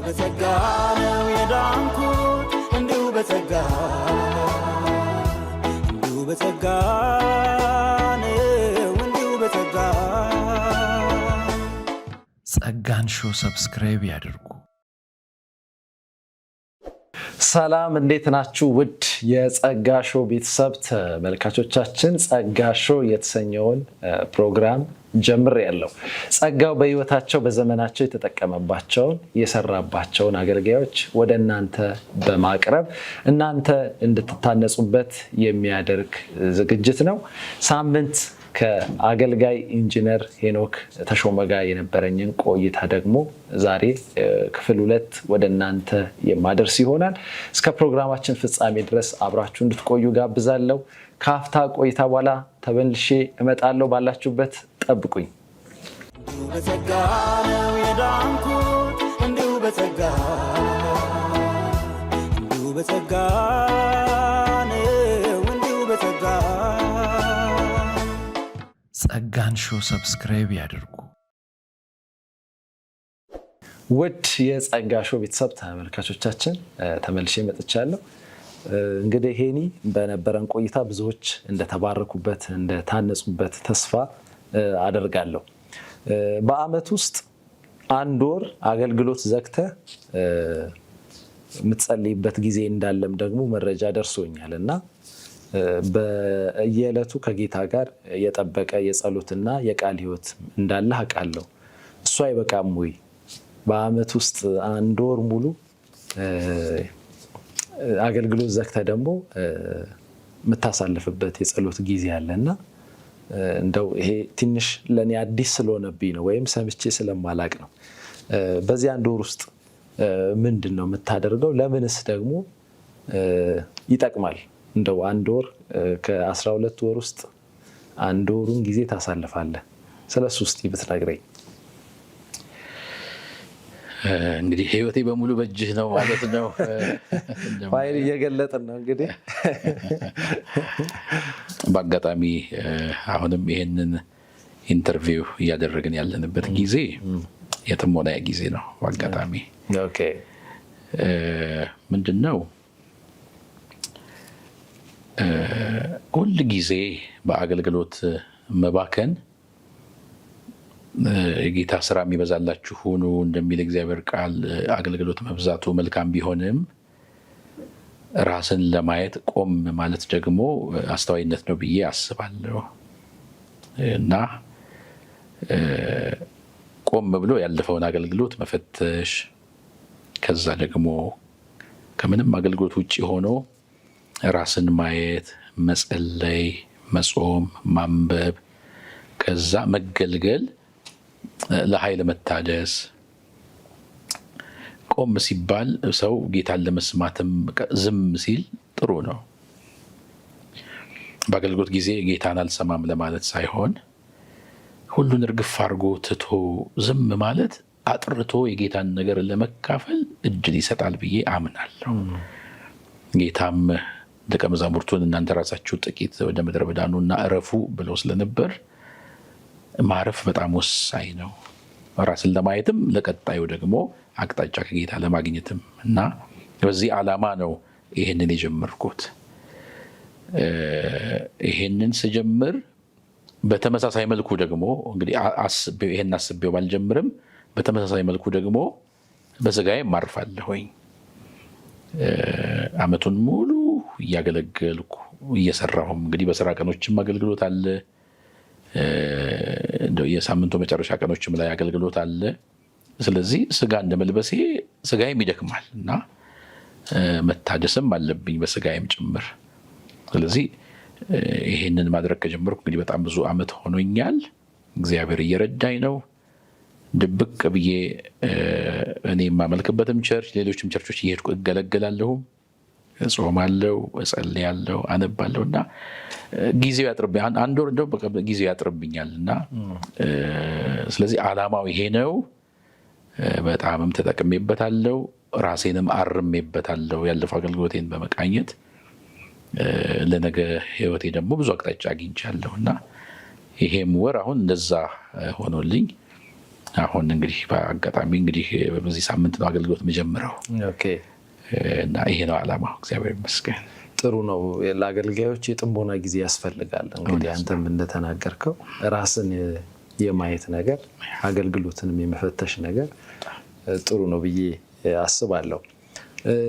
በጸጋ ነው የዳንኩት እንዲሁ በጸጋ ነው እንዲሁ በጸጋ ጸጋን ሾው ሰብስክራይብ ያድርጉ። ሰላም እንዴት ናችሁ? ውድ የጸጋ ሾው ቤተሰብ ተመልካቾቻችን፣ ጸጋ ሾው የተሰኘውን ፕሮግራም ጀምሬያለሁ። ጸጋው በህይወታቸው በዘመናቸው የተጠቀመባቸውን የሰራባቸውን አገልጋዮች ወደ እናንተ በማቅረብ እናንተ እንድትታነጹበት የሚያደርግ ዝግጅት ነው። ሳምንት ከአገልጋይ ኢንጂነር ሄኖክ ተሾመ ጋር የነበረኝን ቆይታ ደግሞ ዛሬ ክፍል 2 ወደ እናንተ የማደርስ ይሆናል። እስከ ፕሮግራማችን ፍጻሜ ድረስ አብራችሁ እንድትቆዩ ጋብዛለሁ። ከአፍታ ቆይታ በኋላ ተመልሼ እመጣለሁ። ባላችሁበት ጠብቁኝ። እንዲሁ በጸጋ ነው የዳንኩት እንዲሁ በጸጋ ነው እንዲሁ በጸጋ ጸጋን ሾው ሰብስክራይብ ያድርጉ። ውድ የጸጋ ሾው ቤተሰብ ተመልካቾቻችን ተመልሼ መጥቻለሁ። እንግዲህ ሄኒ በነበረን ቆይታ ብዙዎች እንደተባረኩበት እንደታነጹበት ተስፋ አደርጋለሁ። በአመት ውስጥ 1 ወር አገልግሎት ዘግተህ የምትጸልይበት ጊዜ እንዳለም ደግሞ መረጃ ደርሶኛል እና በየዕለቱ ከጌታ ጋር የጠበቀ የጸሎትና የቃል ህይወት እንዳለ አውቃለሁ። እሱ አይበቃም ወይ? በአመት ውስጥ 1 ወር ሙሉ አገልግሎት ዘግተህ ደግሞ የምታሳልፍበት የጸሎት ጊዜ አለና እንደው ይሄ ትንሽ ለኔ አዲስ ስለሆነብኝ ነው ወይም ሰምቼ ስለማላቅ ነው። በዚህ 1 ወር ውስጥ ምንድን ነው የምታደርገው? ለምንስ ደግሞ ይጠቅማል? እንደው 1 ወር ከ12 ወር ውስጥ 1 ወሩን ጊዜ ታሳልፋለህ። ስለሱ ውስጥ ብትነግረኝ። እንግዲህ ህይወቴ በሙሉ በእጅህ ነው ማለት ነው። ፋይል እየገለጥን ነው እንግዲህ። በአጋጣሚ አሁንም ይሄንን ኢንተርቪው እያደረግን ያለንበት ጊዜ የጥሞና ጊዜ ነው። በአጋጣሚ ምንድን ነው ሁል ጊዜ በአገልግሎት መባከን የጌታ ስራ የሚበዛላችሁ ሆኖ እንደሚል እግዚአብሔር ቃል አገልግሎት መብዛቱ መልካም ቢሆንም ራስን ለማየት ቆም ማለት ደግሞ አስተዋይነት ነው ብዬ አስባለሁ። እና ቆም ብሎ ያለፈውን አገልግሎት መፈተሽ፣ ከዛ ደግሞ ከምንም አገልግሎት ውጭ ሆኖ ራስን ማየት፣ መጸለይ፣ መጾም፣ ማንበብ፣ ከዛ መገልገል፣ ለኃይል መታደስ። ቆም ሲባል ሰው ጌታን ለመስማትም ዝም ሲል ጥሩ ነው። በአገልግሎት ጊዜ ጌታን አልሰማም ለማለት ሳይሆን ሁሉን እርግፍ አድርጎ ትቶ ዝም ማለት አጥርቶ የጌታን ነገር ለመካፈል እድል ይሰጣል ብዬ አምናለሁ። ጌታም ደቀ መዛሙርቱን እናንተ ራሳችሁ ጥቂት ወደ ምድረ በዳ ኑና እረፉ ብለው ስለነበር ማረፍ በጣም ወሳኝ ነው። ራስን ለማየትም ለቀጣዩ ደግሞ አቅጣጫ ከጌታ ለማግኘትም እና በዚህ ዓላማ ነው ይሄንን የጀመርኩት። ይሄንን ስጀምር በተመሳሳይ መልኩ ደግሞ እንግዲህ ይሄን አስቤው ባልጀምርም በተመሳሳይ መልኩ ደግሞ በስጋዬ ማርፋለሁኝ። አመቱን ሙሉ እያገለገልኩ እየሰራሁም እንግዲህ በስራ ቀኖችም አገልግሎት አለ፣ የሳምንቱ መጨረሻ ቀኖችም ላይ አገልግሎት አለ። ስለዚህ ስጋ እንደመልበሴ ስጋዬም ይደክማል እና መታደስም አለብኝ በስጋዬም ጭምር። ስለዚህ ይሄንን ማድረግ ከጀመርኩ እንግዲህ በጣም ብዙ አመት ሆኖኛል። እግዚአብሔር እየረዳኝ ነው። ድብቅ ብዬ እኔ የማመልክበትም ቸርች ሌሎችም ቸርቾች እየሄድኩ እገለገላለሁ፣ እጾማለሁ፣ እጸልያለሁ፣ አነባለሁ እና ጊዜው ያጥርብኛል። 1 ወር እንደው ጊዜው ያጥርብኛል እና ስለዚህ ዓላማው ይሄ ነው። በጣምም ተጠቅሜበታለሁ፣ ራሴንም አርሜበታለሁ ያለፈው አገልግሎቴን በመቃኘት ለነገ ህይወቴ ደግሞ ብዙ አቅጣጫ አግኝቻለሁ እና ይሄም ወር አሁን እንደዛ ሆኖልኝ አሁን እንግዲህ በአጋጣሚ እንግዲህ በዚህ ሳምንት ነው አገልግሎት መጀመሪያው። እና ይሄ ነው ዓላማው። እግዚአብሔር ይመስገን። ጥሩ ነው። ለአገልጋዮች የጥሞና ጊዜ ያስፈልጋል። እንግዲህ አንተም እንደተናገርከው ራስን የማየት ነገር፣ አገልግሎትንም የመፈተሽ ነገር ጥሩ ነው ብዬ አስባለሁ።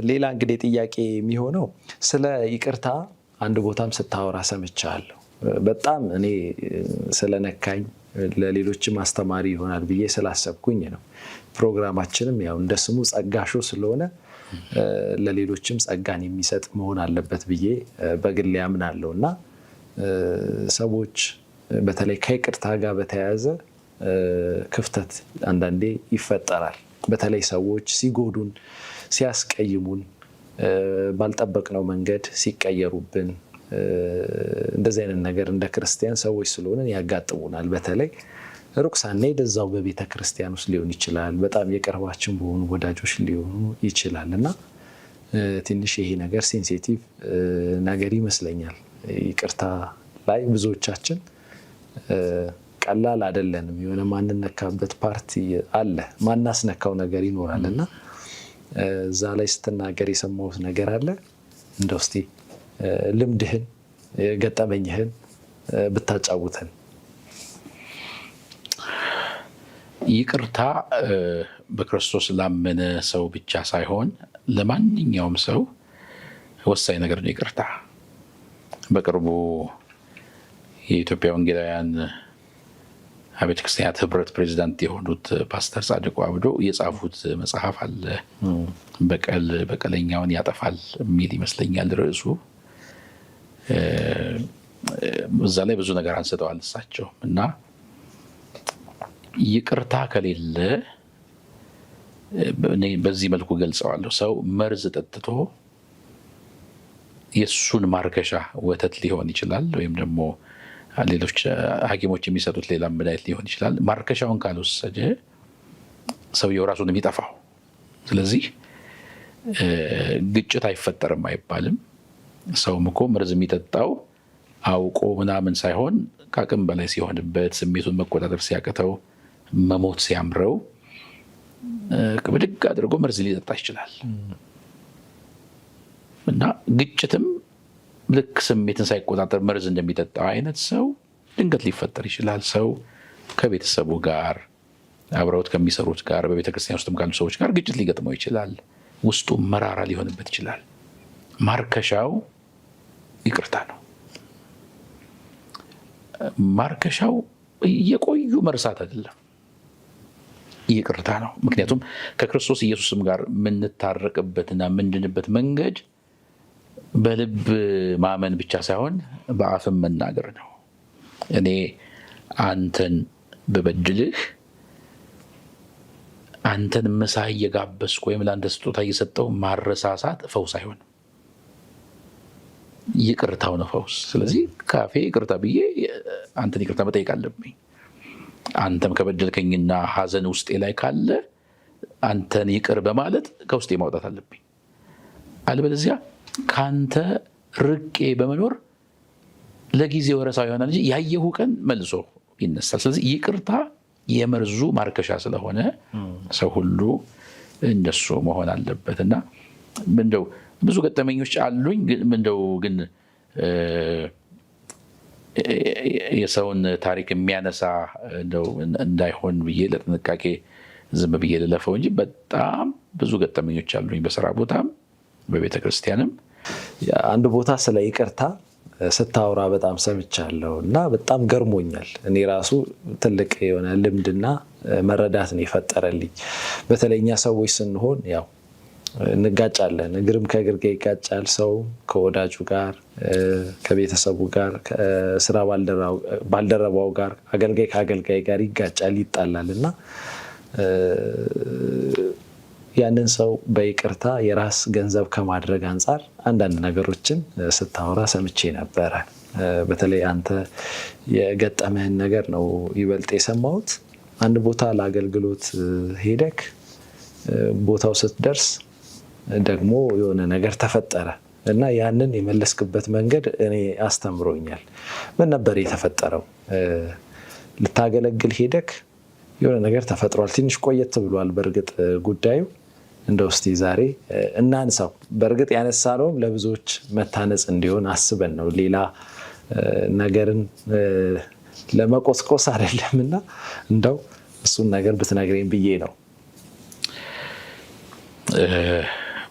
ሌላ እንግዲህ ጥያቄ የሚሆነው ስለ ይቅርታ አንድ ቦታም ስታወራ ሰምቻለሁ። በጣም እኔ ስለነካኝ ለሌሎችም አስተማሪ ይሆናል ብዬ ስላሰብኩኝ ነው። ፕሮግራማችንም ያው እንደ ስሙ ጸጋ ሾው ስለሆነ ለሌሎችም ጸጋን የሚሰጥ መሆን አለበት ብዬ በግሌ አምናለሁ እና ሰዎች በተለይ ከይቅርታ ጋር በተያያዘ ክፍተት አንዳንዴ ይፈጠራል። በተለይ ሰዎች ሲጎዱን፣ ሲያስቀይሙን፣ ባልጠበቅነው መንገድ ሲቀየሩብን እንደዚህ አይነት ነገር እንደ ክርስቲያን ሰዎች ስለሆነን ያጋጥሙናል። በተለይ ሩቅ ሳንሄድ እዛው በቤተ ክርስቲያን ውስጥ ሊሆን ይችላል፣ በጣም የቅርባችን በሆኑ ወዳጆች ሊሆኑ ይችላል እና ትንሽ ይሄ ነገር ሴንሲቲቭ ነገር ይመስለኛል። ይቅርታ ላይ ብዙዎቻችን ቀላል አይደለንም። የሆነ ማንነካበት ፓርቲ አለ፣ ማናስነካው ነገር ይኖራል እና እዛ ላይ ስትናገር የሰማሁት ነገር አለ። እንደው እስቲ ልምድህን ገጠመኝህን ብታጫውተን። ይቅርታ በክርስቶስ ላመነ ሰው ብቻ ሳይሆን ለማንኛውም ሰው ወሳኝ ነገር ነው። ይቅርታ በቅርቡ የኢትዮጵያ ወንጌላውያን አብያተ ክርስቲያናት ህብረት ፕሬዚዳንት የሆኑት ፓስተር ጻድቁ አብዶ የጻፉት መጽሐፍ አለ። በቀል በቀለኛውን ያጠፋል የሚል ይመስለኛል ርዕሱ። እዛ ላይ ብዙ ነገር አንስተዋል እሳቸው እና ይቅርታ ከሌለ በዚህ መልኩ ገልጸዋለሁ። ሰው መርዝ ጠጥቶ የሱን ማርከሻ ወተት ሊሆን ይችላል፣ ወይም ደግሞ ሌሎች ሐኪሞች የሚሰጡት ሌላ መድኃኒት ሊሆን ይችላል። ማርከሻውን ካልወሰደ ሰውየው ራሱን የሚጠፋው። ስለዚህ ግጭት አይፈጠርም አይባልም። ሰውም እኮ መርዝ የሚጠጣው አውቆ ምናምን ሳይሆን ከአቅም በላይ ሲሆንበት፣ ስሜቱን መቆጣጠር ሲያቅተው፣ መሞት ሲያምረው ብድግ አድርጎ መርዝ ሊጠጣ ይችላል። እና ግጭትም ልክ ስሜትን ሳይቆጣጠር መርዝ እንደሚጠጣው አይነት ሰው ድንገት ሊፈጠር ይችላል። ሰው ከቤተሰቡ ጋር፣ አብረውት ከሚሰሩት ጋር፣ በቤተክርስቲያን ውስጥም ካሉ ሰዎች ጋር ግጭት ሊገጥመው ይችላል። ውስጡ መራራ ሊሆንበት ይችላል። ማርከሻው ይቅርታ ነው። ማርከሻው እየቆዩ መርሳት አይደለም፣ ይቅርታ ነው። ምክንያቱም ከክርስቶስ ኢየሱስም ጋር የምንታረቅበትና የምንድንበት መንገድ በልብ ማመን ብቻ ሳይሆን በአፍም መናገር ነው። እኔ አንተን በበድልህ አንተን ምሳ እየጋበዝኩ ወይም ለአንተ ስጦታ እየሰጠው ማረሳሳት ፈውስ አይሆንም። ይቅርታው ነው ፈውስ። ስለዚህ ካፌ ይቅርታ ብዬ አንተን ይቅርታ መጠየቅ አለብኝ። አንተም ከበደልከኝና ሐዘን ውስጤ ላይ ካለ አንተን ይቅር በማለት ከውስጤ ማውጣት አለብኝ። አለበለዚያ ከአንተ ርቄ በመኖር ለጊዜው ረሳው ይሆናል እንጂ ያየሁ ቀን መልሶ ይነሳል። ስለዚህ ይቅርታ የመርዙ ማርከሻ ስለሆነ ሰው ሁሉ እንደሱ መሆን አለበት እና እንደው ብዙ ገጠመኞች አሉኝ። ግን የሰውን ታሪክ የሚያነሳ እንዳይሆን ብዬ ለጥንቃቄ ዝም ብዬ ልለፈው እንጂ በጣም ብዙ ገጠመኞች አሉኝ፣ በስራ ቦታም በቤተ ክርስቲያንም። አንድ ቦታ ስለ ይቅርታ ስታወራ በጣም ሰምቻለሁ እና በጣም ገርሞኛል። እኔ ራሱ ትልቅ የሆነ ልምድና መረዳት ነው የፈጠረልኝ። በተለይ እኛ ሰዎች ስንሆን ያው እንጋጫለን። እግርም ከእግር ጋር ይጋጫል። ሰው ከወዳጁ ጋር፣ ከቤተሰቡ ጋር፣ ከስራ ባልደረባው ጋር፣ አገልጋይ ከአገልጋይ ጋር ይጋጫል፣ ይጣላል እና ያንን ሰው በይቅርታ የራስ ገንዘብ ከማድረግ አንጻር አንዳንድ ነገሮችን ስታወራ ሰምቼ ነበረ። በተለይ አንተ የገጠመህን ነገር ነው ይበልጥ የሰማሁት። አንድ ቦታ ለአገልግሎት ሄደክ ቦታው ስትደርስ ደግሞ የሆነ ነገር ተፈጠረ እና ያንን የመለስክበት መንገድ እኔ አስተምሮኛል። ምን ነበር የተፈጠረው? ልታገለግል ሄደክ የሆነ ነገር ተፈጥሯል። ትንሽ ቆየት ብሏል በእርግጥ ጉዳዩ። እንደው እስቲ ዛሬ እናንሳው። በእርግጥ ያነሳነውም ለብዙዎች መታነጽ እንዲሆን አስበን ነው፣ ሌላ ነገርን ለመቆስቆስ አይደለምና እንደው እሱን ነገር ብትነግረኝ ብዬ ነው።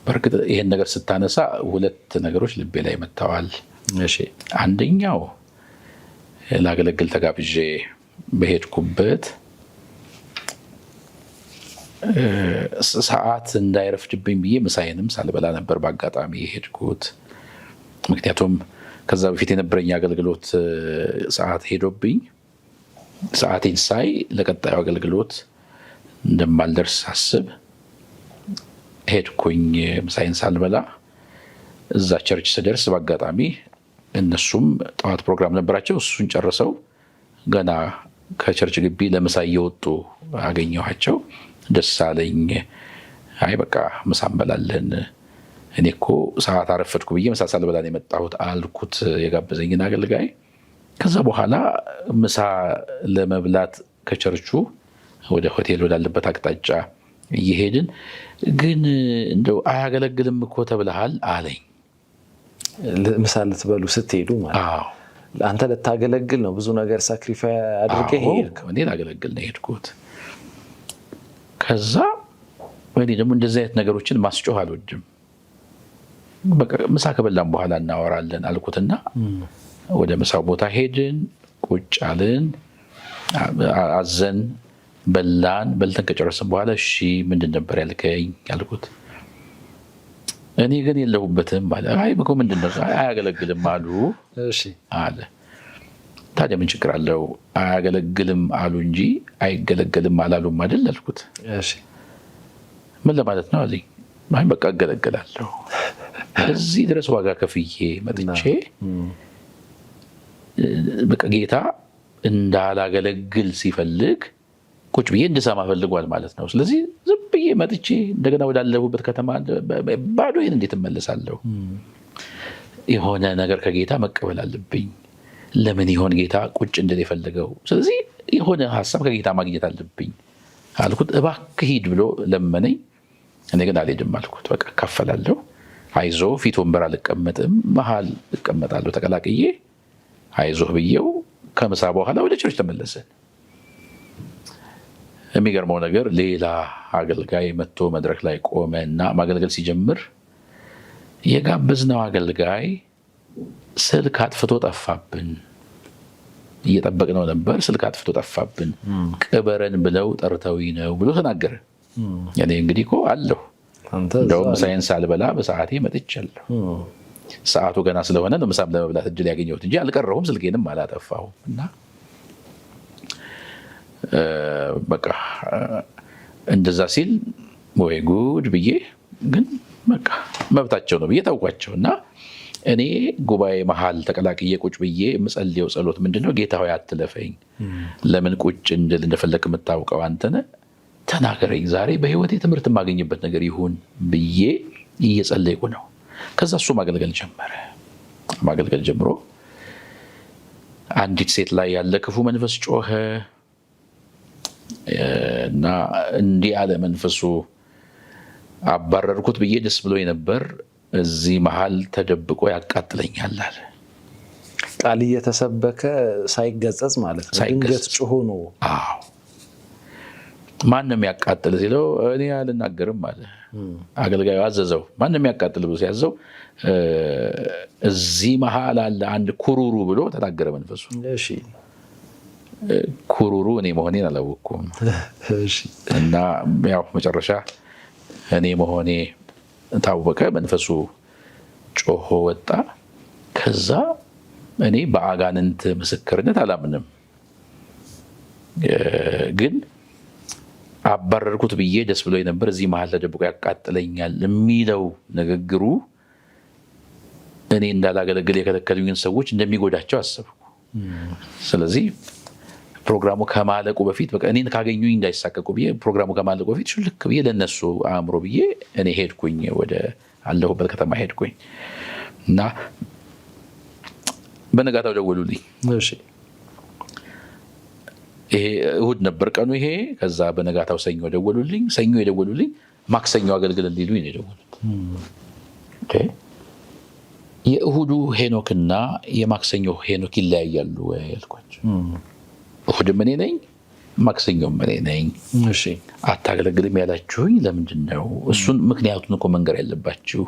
በእርግጥ ይሄን ነገር ስታነሳ ሁለት ነገሮች ልቤ ላይ መጥተዋል። እሺ፣ አንደኛው ላገለግል ተጋብዤ በሄድኩበት ሰዓት እንዳይረፍድብኝ ብዬ ምሳዬንም ሳልበላ ነበር በአጋጣሚ የሄድኩት። ምክንያቱም ከዛ በፊት የነበረኝ አገልግሎት ሰዓት ሄዶብኝ ሰዓቴን ሳይ ለቀጣዩ አገልግሎት እንደማልደርስ ሳስብ ሄድኩኝ ምሳዬን ሳልበላ። እዛ ቸርች ስደርስ በአጋጣሚ እነሱም ጠዋት ፕሮግራም ነበራቸው። እሱን ጨርሰው ገና ከቸርች ግቢ ለምሳ እየወጡ አገኘኋቸው። ደስ አለኝ። አይ በቃ ምሳ እንበላለን፣ እኔ እኮ ሰዓት አረፈድኩ ብዬ ምሳ ሳልበላ ነው የመጣሁት አልኩት የጋበዘኝን አገልጋይ። ከዛ በኋላ ምሳ ለመብላት ከቸርቹ ወደ ሆቴል ወዳለበት አቅጣጫ እየሄድን ግን እንደው አያገለግልም እኮ ተብለሃል አለኝ። ምሳ ልትበሉ ስትሄዱ ማለት አንተ ልታገለግል ነው፣ ብዙ ነገር ሳክሪፋይ አድርገህ ሄድከው። እኔ ላገለግል ነው የሄድኩት። ከዛ እኔ ደግሞ እንደዚህ አይነት ነገሮችን ማስጮህ አልወድም። በቃ ምሳ ከበላን በኋላ እናወራለን አልኩትና ወደ ምሳው ቦታ ሄድን፣ ቁጭ አልን፣ አዘን፣ በላን። በልተን ከጨረስን በኋላ እሺ ምንድን ነበር ያልከኝ አልኩት። እኔ ግን የለሁበትም አለ። አይ በቃ ምንድን ነው አያገለግልም አሉ አለ። ታዲያ ምን ችግር አለው? አያገለግልም አሉ እንጂ አይገለገልም አላሉም አይደል አልኩት። ምን ለማለት ነው አለኝ። አይ በቃ እገለገላለሁ፣ እዚህ ድረስ ዋጋ ከፍዬ መጥቼ በቃ ጌታ እንዳላገለግል ሲፈልግ ቁጭ ብዬ እንድሰማ ፈልጓል ማለት ነው። ስለዚህ ዝም ብዬ መጥቼ እንደገና ወዳለሁበት ከተማ ባዶዬን እንዴት እመለሳለሁ? የሆነ ነገር ከጌታ መቀበል አለብኝ። ለምን ይሆን ጌታ ቁጭ እንድል የፈለገው? ስለዚህ የሆነ ሀሳብ ከጌታ ማግኘት አለብኝ አልኩት። እባክህ ሂድ ብሎ ለመነኝ። እኔ ግን አልሄድም አልኩት። በቃ እካፈላለሁ፣ አይዞህ፣ ፊት ወንበር አልቀመጥም፣ መሀል እቀመጣለሁ ተቀላቅዬ፣ አይዞህ ብዬው ከምሳ በኋላ ወደ ቸርች ተመለስን። የሚገርመው ነገር ሌላ አገልጋይ መጥቶ መድረክ ላይ ቆመ እና ማገልገል ሲጀምር የጋበዝነው አገልጋይ ስልክ አጥፍቶ ጠፋብን። እየጠበቅነው ነበር፣ ስልክ አጥፍቶ ጠፋብን፣ ቅበረን ብለው ጠርተውኝ ነው ብሎ ተናገረ። እኔ እንግዲህ እኮ አለሁ፣ እንደውም ሳይንስ አልበላ በሰዓቴ መጥቻለሁ። ሰዓቱ ገና ስለሆነ ነው ምሳም ለመብላት እድል ያገኘሁት እንጂ አልቀረሁም፣ ስልኬንም አላጠፋሁም። እና በቃ እንደዛ ሲል ወይ ጉድ ብዬ ግን በቃ መብታቸው ነው ብዬ ታውቋቸው እና እኔ ጉባኤ መሀል ተቀላቅዬ ቁጭ ብዬ የምጸልየው ጸሎት ምንድነው? ጌታ ሆይ አትለፈኝ፣ ለምን ቁጭ እንድል እንደፈለክ የምታውቀው አንተነ፣ ተናገረኝ፣ ዛሬ በህይወቴ ትምህርት የማገኝበት ነገር ይሁን ብዬ እየጸለይኩ ነው። ከዛ እሱ ማገልገል ጀመረ። ማገልገል ጀምሮ አንዲት ሴት ላይ ያለ ክፉ መንፈስ ጮኸ እና እንዲህ አለ መንፈሱ፣ አባረርኩት ብዬ ደስ ብሎኝ ነበር፣ እዚህ መሀል ተደብቆ ያቃጥለኛል አለ። ቃል እየተሰበከ ሳይገጸጽ ማለት ነው። ድንገት ጮሆ ነው። አዎ ማንም ያቃጥል ሲለው እኔ አልናገርም አለ። አገልጋዩ አዘዘው። ማንም ያቃጥል ብሎ ሲያዘው እዚህ መሀል አለ አንድ ኩሩሩ ብሎ ተናገረ መንፈሱ። እሺ ኩሩሩ እኔ መሆኔን አላወቅኩም። እና ያው መጨረሻ እኔ መሆኔ ታወቀ። መንፈሱ ጮሆ ወጣ። ከዛ እኔ በአጋንንት ምስክርነት አላምንም፣ ግን አባረርኩት ብዬ ደስ ብሎ ነበር፣ እዚህ መሀል ተደብቆ ያቃጥለኛል የሚለው ንግግሩ እኔ እንዳላገለግል የከለከሉኝን ሰዎች እንደሚጎዳቸው አሰብኩ። ስለዚህ ፕሮግራሙ ከማለቁ በፊት በቃ እኔን ካገኙኝ እንዳይሳቀቁ ብዬ ፕሮግራሙ ከማለቁ በፊት ሹልክ ብዬ ለነሱ አእምሮ ብዬ እኔ ሄድኩኝ፣ ወደ አለሁበት ከተማ ሄድኩኝ እና በነጋታው ደወሉልኝ። ይሄ እሁድ ነበር ቀኑ ይሄ። ከዛ በነጋታው ሰኞ ደወሉልኝ። ሰኞ የደወሉልኝ ማክሰኞ አገልግለን ሊሉኝ ነው የደወሉት። የእሁዱ ሄኖክና የማክሰኞ ሄኖክ ይለያያሉ ያልኳቸው። እሁድም እኔ ነኝ፣ ማክሰኞም እኔ ነኝ። አታገለግልም ያላችሁኝ ለምንድን ነው? እሱን ምክንያቱን እኮ መንገር ያለባችሁ።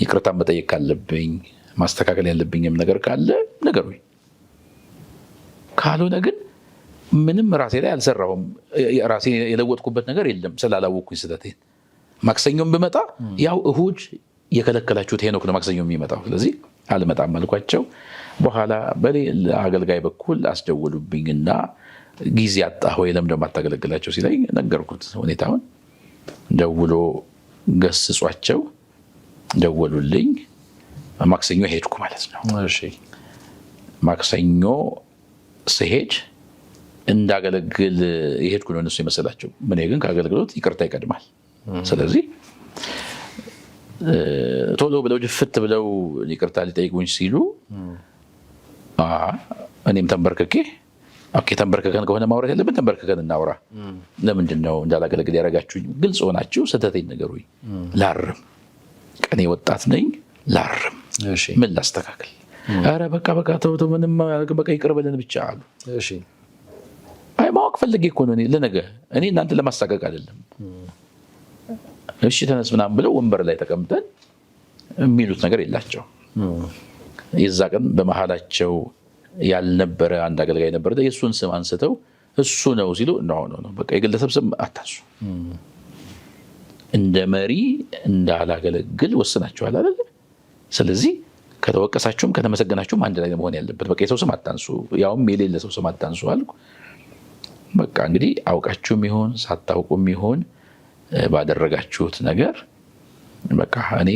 ይቅርታ መጠየቅ ካለብኝ ማስተካከል ያለብኝም ነገር ካለ ነገሩኝ። ካልሆነ ግን ምንም ራሴ ላይ አልሰራሁም። ራሴ የለወጥኩበት ነገር የለም ስላላወቅኩኝ ስህተቴን። ማክሰኞም ብመጣ ያው እሁድ የከለከላችሁት ሄኖክ ነው ማክሰኞ የሚመጣው፣ ስለዚህ አልመጣም አልኳቸው። በኋላ በሌላ አገልጋይ በኩል አስደወሉብኝና ጊዜ አጣህ ወይ ለምን እንደማታገለግላቸው ሲለኝ ነገርኩት ሁኔታውን። ደውሎ ገስጿቸው ደወሉልኝ። ማክሰኞ ሄድኩ ማለት ነው። ማክሰኞ ስሄድ እንዳገለግል የሄድኩ ነው እነሱ የመሰላቸው። እኔ ግን ከአገልግሎት ይቅርታ ይቀድማል። ስለዚህ ቶሎ ብለው ድፍት ብለው ይቅርታ ሊጠይቁኝ ሲሉ እኔም ተንበርክኬ ተንበርክከን ከሆነ ማውራት ያለብን ተንበርክከን እናውራ። ለምንድን ነው እንዳላገለግል ያደረጋችሁኝ? ግልጽ ሆናችሁ ስህተቴን ንገሩኝ፣ ላርም። ቀኔ ወጣት ነኝ፣ ላርም። ምን ላስተካክል? ኧረ በቃ ተው ምንም በቃ ይቅር በለን ብቻ አሉ። አይ ማወቅ ፈልጌ እኮ ነው ለነገ እኔ እናንተ ለማሳቀቅ አይደለም። እሺ ተነስ ምናምን ብለው ወንበር ላይ ተቀምጠን የሚሉት ነገር የላቸው። የዛ ቀን በመሃላቸው ያልነበረ አንድ አገልጋይ ነበር። የእሱን ስም አንስተው እሱ ነው ሲሉ ነው በቃ የግለሰብ ስም አታንሱ፣ እንደ መሪ እንዳላገለግል ወስናችኋል አይደል? ስለዚህ ከተወቀሳችሁም ከተመሰገናችሁም አንድ ላይ መሆን ያለበት። በቃ የሰው ስም አታንሱ፣ ያውም የሌለ ሰው ስም አታንሱ አልኩ። በቃ እንግዲህ አውቃችሁም ይሆን ሳታውቁም ይሆን ባደረጋችሁት ነገር በቃ እኔ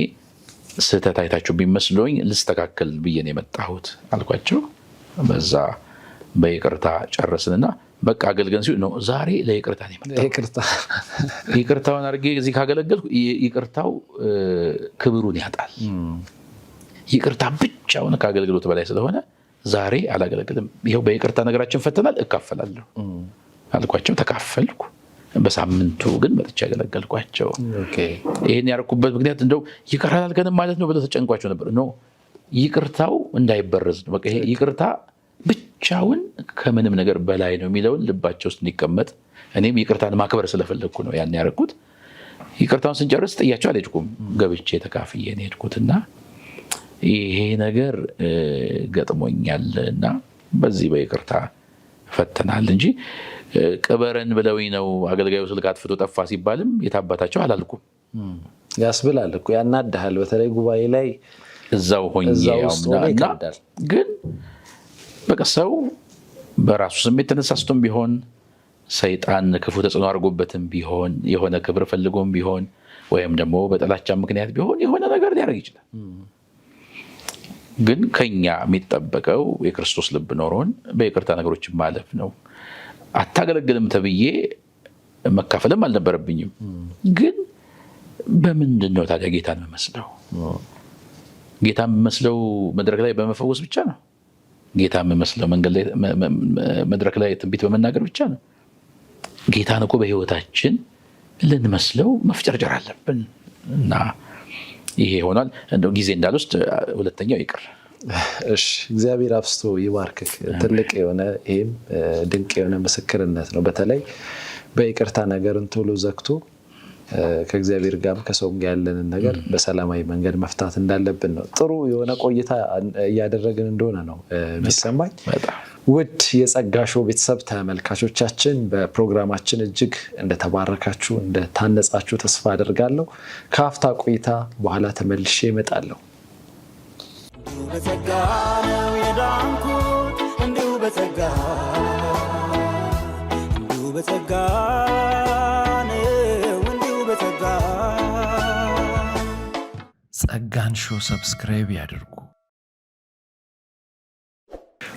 ስህተት አይታችሁ ቢመስሎኝ ልስተካከል ብዬ ነው የመጣሁት አልኳቸው። በዛ በይቅርታ ጨረስንና በቃ አገልገን ሲሉ ነው ዛሬ ለይቅርታ ነው የመጣሁት። ይቅርታውን አድርጌ እዚህ ካገለገልኩ ይቅርታው ክብሩን ያጣል። ይቅርታ ብቻውን ከአገልግሎት በላይ ስለሆነ ዛሬ አላገለግልም። ይኸው በይቅርታ ነገራችን ፈተናል፣ እካፈላለሁ አልኳቸው። ተካፈልኩ። በሳምንቱ ግን መጥቼ ያገለገልኳቸው። ይሄን ያደረኩበት ምክንያት እንደው ይቅርታ አልከንም ማለት ነው ብለው ተጨንቋቸው ነበር። ኖ ይቅርታው እንዳይበረዝ ነው። በቃ ይቅርታ ብቻውን ከምንም ነገር በላይ ነው የሚለውን ልባቸው ውስጥ እንዲቀመጥ እኔም ይቅርታን ማክበር ስለፈለግኩ ነው ያን ያደረኩት። ይቅርታውን ስንጨርስ ጥያቸው አልሄድኩም፣ ገብቼ ተካፍዬ ነው የሄድኩትና ይሄ ነገር ገጥሞኛል እና በዚህ በይቅርታ ፈተናል እንጂ ቅበረን ብለውኝ ነው አገልጋዩ ስልክ አጥፍቶ ጠፋ ሲባልም የታባታቸው አላልኩም። ያስብላል እኮ ያናድሃል። በተለይ ጉባኤ ላይ እዛው ሆኜ ግን በቃ ሰው በራሱ ስሜት ተነሳስቶም ቢሆን ሰይጣን ክፉ ተጽዕኖ አድርጎበትም ቢሆን የሆነ ክብር ፈልጎም ቢሆን ወይም ደግሞ በጥላቻ ምክንያት ቢሆን የሆነ ነገር ሊያደርግ ይችላል። ግን ከኛ የሚጠበቀው የክርስቶስ ልብ ኖሮን በይቅርታ ነገሮችን ማለፍ ነው። አታገለግልም ተብዬ መካፈልም አልነበረብኝም። ግን በምንድን ነው ታዲያ ጌታን የምመስለው? ጌታን የምመስለው መድረክ ላይ በመፈወስ ብቻ ነው? ጌታን የምመስለው መድረክ ላይ ትንቢት በመናገር ብቻ ነው? ጌታን እኮ በሕይወታችን ልንመስለው መፍጨርጨር አለብን እና ይሄ ሆኗል። እንደው ጊዜ እንዳልወስድ ሁለተኛው ይቅር። እሺ እግዚአብሔር አብስቶ ይባርክክ። ትልቅ የሆነ ይሄም ድንቅ የሆነ ምስክርነት ነው። በተለይ በይቅርታ ነገርን ቶሎ ዘግቶ ከእግዚአብሔር ጋር ከሰው ጋር ያለንን ነገር በሰላማዊ መንገድ መፍታት እንዳለብን ነው። ጥሩ የሆነ ቆይታ እያደረግን እንደሆነ ነው የሚሰማኝ። ውድ የጸጋ ሾው ቤተሰብ ተመልካቾቻችን በፕሮግራማችን እጅግ እንደተባረካችሁ እንደታነጻችሁ ተስፋ አደርጋለሁ። ከአፍታ ቆይታ በኋላ ተመልሼ እመጣለሁ። በጸጋ ነው የዳንኩት፣ እንዲሁ በጸጋ ነው፣ እንዲሁ በጸጋ። ጸጋን ሾው ሰብስክራይብ ያድርጉ።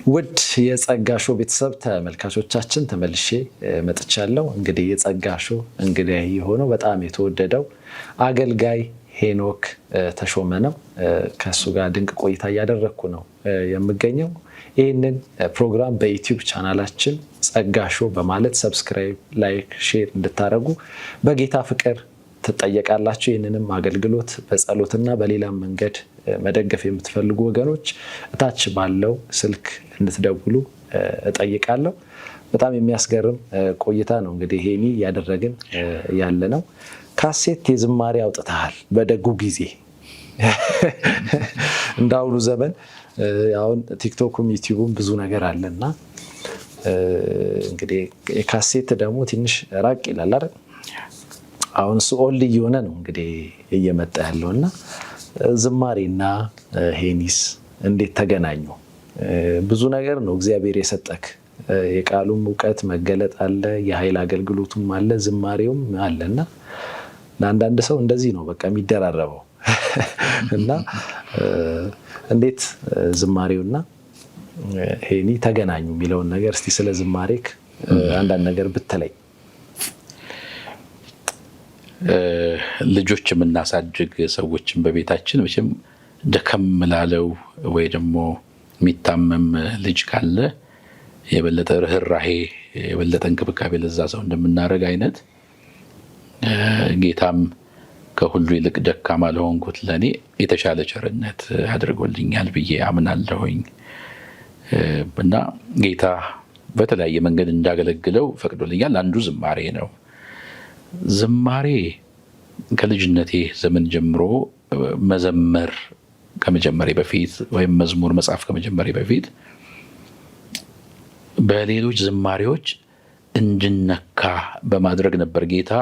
ውድ የጸጋ ሾው ቤተሰብ ተመልካቾቻችን ተመልሼ መጥቻለሁ። እንግዲህ የጸጋ ሾው እንግዲህ የሆነው በጣም የተወደደው አገልጋይ ሄኖክ ተሾመ ነው። ከሱ ጋር ድንቅ ቆይታ እያደረግኩ ነው የምገኘው። ይህንን ፕሮግራም በዩቲዩብ ቻናላችን ጸጋ ሾው በማለት ሰብስክራይብ፣ ላይክ፣ ሼር እንድታደርጉ በጌታ ፍቅር ትጠየቃላችሁ። ይህንንም አገልግሎት በጸሎትና በሌላም መንገድ መደገፍ የምትፈልጉ ወገኖች እታች ባለው ስልክ እንድትደውሉ እጠይቃለሁ። በጣም የሚያስገርም ቆይታ ነው እንግዲህ ሄኒ እያደረግን ያለ ነው። ካሴት የዝማሬ አውጥተሃል በደጉ ጊዜ እንዳሁኑ ዘመን አሁን ቲክቶኩም ዩቲዩብም ብዙ ነገር አለና እንግዲህ የካሴት ደግሞ ትንሽ ራቅ ይላል አይደል? አሁን እሱ ኦልድ እየሆነ ነው እንግዲህ እየመጣ ያለውና ዝማሬና ሄኒስ እንዴት ተገናኙ? ብዙ ነገር ነው እግዚአብሔር የሰጠክ። የቃሉም እውቀት መገለጥ አለ፣ የኃይል አገልግሎቱም አለ፣ ዝማሬውም አለና ለአንዳንድ ሰው እንደዚህ ነው በቃ የሚደራረበው እና እንዴት ዝማሬውና ሄኒ ተገናኙ የሚለውን ነገር እስቲ ስለ ዝማሬክ አንዳንድ ነገር ብትለኝ። ልጆች የምናሳድግ ሰዎችን በቤታችን መቼም ደከም ላለው ወይ ደግሞ የሚታመም ልጅ ካለ የበለጠ ርህራሄ የበለጠ እንክብካቤ ለዛ ሰው እንደምናደርግ አይነት ጌታም ከሁሉ ይልቅ ደካማ ለሆንኩት ለእኔ የተሻለ ቸርነት አድርጎልኛል ብዬ አምናለሁኝ እና ጌታ በተለያየ መንገድ እንዳገለግለው ፈቅዶልኛል። አንዱ ዝማሬ ነው። ዝማሬ ከልጅነቴ ዘመን ጀምሮ መዘመር ከመጀመሪያ በፊት ወይም መዝሙር መጽሐፍ ከመጀመሪያ በፊት በሌሎች ዝማሬዎች እንድነካ በማድረግ ነበር ጌታ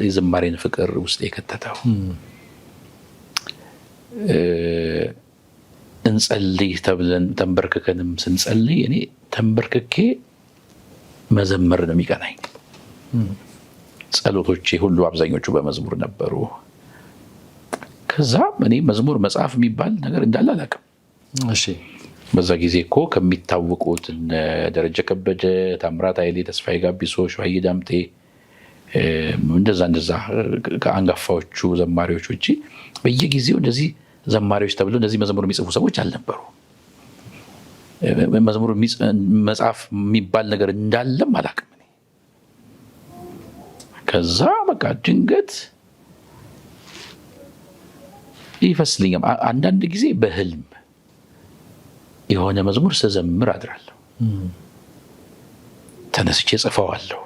የዝማሬን ፍቅር ውስጥ የከተተው። እንጸልይ ተብለን ተንበርክከንም ስንጸልይ እኔ ተንበርክኬ መዘመር ነው የሚቀናኝ። ጸሎቶቼ ሁሉ አብዛኞቹ በመዝሙር ነበሩ። ከዛ እኔ መዝሙር መጽሐፍ የሚባል ነገር እንዳለ አላውቅም። እሺ በዛ ጊዜ እኮ ከሚታወቁት ደረጀ ከበደ፣ ታምራት ኃይሌ፣ ተስፋዬ ጋቢሶ፣ ሸዋዬ ዳምጤ እንደዛ ከአንጋፋዎቹ ዘማሪዎች ውጪ በየጊዜው እንደዚህ ዘማሪዎች ተብሎ እንደዚህ መዝሙር የሚጽፉ ሰዎች አልነበሩ። መዝሙር መጽሐፍ የሚባል ነገር እንዳለም አላውቅም። ከዛ በቃ ድንገት ይፈስልኛል። አንዳንድ ጊዜ በህልም የሆነ መዝሙር ስዘምር አድራለሁ። ተነስቼ ጽፈዋለሁ።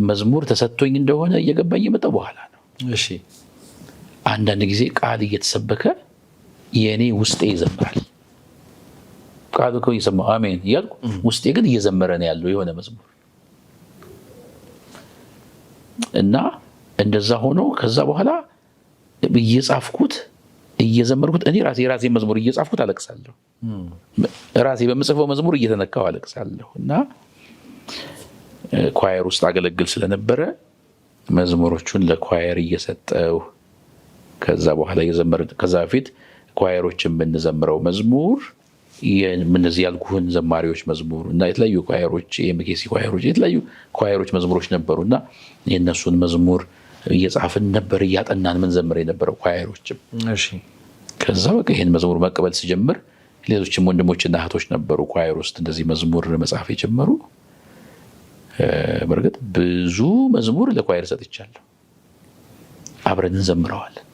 መዝሙር ተሰጥቶኝ እንደሆነ እየገባኝ የመጣ በኋላ ነው። እሺ አንዳንድ ጊዜ ቃል እየተሰበከ የኔ ውስጤ ይዘምራል። ቃሉ እኮ እየሰማሁ አሜን እያልኩ ውስጤ ግን እየዘመረ ነው ያለው የሆነ መዝሙር እና እንደዛ ሆኖ ከዛ በኋላ እየጻፍኩት እየዘመርኩት እኔ የራሴ መዝሙር እየጻፍኩት አለቅሳለሁ። ራሴ በምጽፈው መዝሙር እየተነካው አለቅሳለሁ። እና ኳየር ውስጥ አገለግል ስለነበረ መዝሙሮቹን ለኳየር እየሰጠው ከዛ በኋላ ከዛ በፊት ኳየሮችን የምንዘምረው መዝሙር እነዚህ ያልኩህን ዘማሪዎች መዝሙር እና የተለያዩ ኳየሮች የምኬሲ ኳየሮች የተለያዩ ኳየሮች መዝሙሮች ነበሩና የእነሱን መዝሙር እየጻፍን ነበር እያጠናን ምን ዘምር የነበረው ኳየሮችም። እሺ ከዛ በቃ ይሄን መዝሙር መቀበል ሲጀምር ሌሎችም ወንድሞችና እህቶች ነበሩ ኳየር ውስጥ እንደዚህ መዝሙር መጻፍ የጀመሩ። በርግጥ ብዙ መዝሙር ለኳየር ሰጥቻለሁ፣ አብረን እንዘምረዋለን።